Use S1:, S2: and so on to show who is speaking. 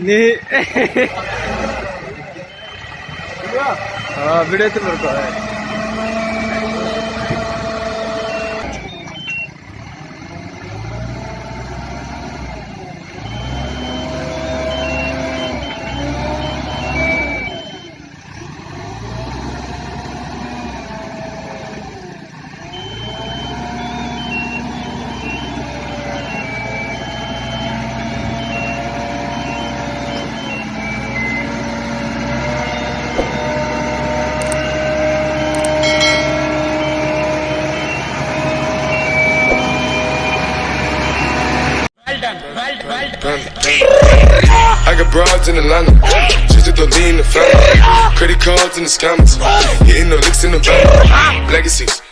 S1: ನೀ ಬಿಡೈತಿ ಬರ್ಕೋ
S2: I got broads in Atlanta, just to lean the family. Credit cards in the scammers, hitting the licks in the van. Legacies.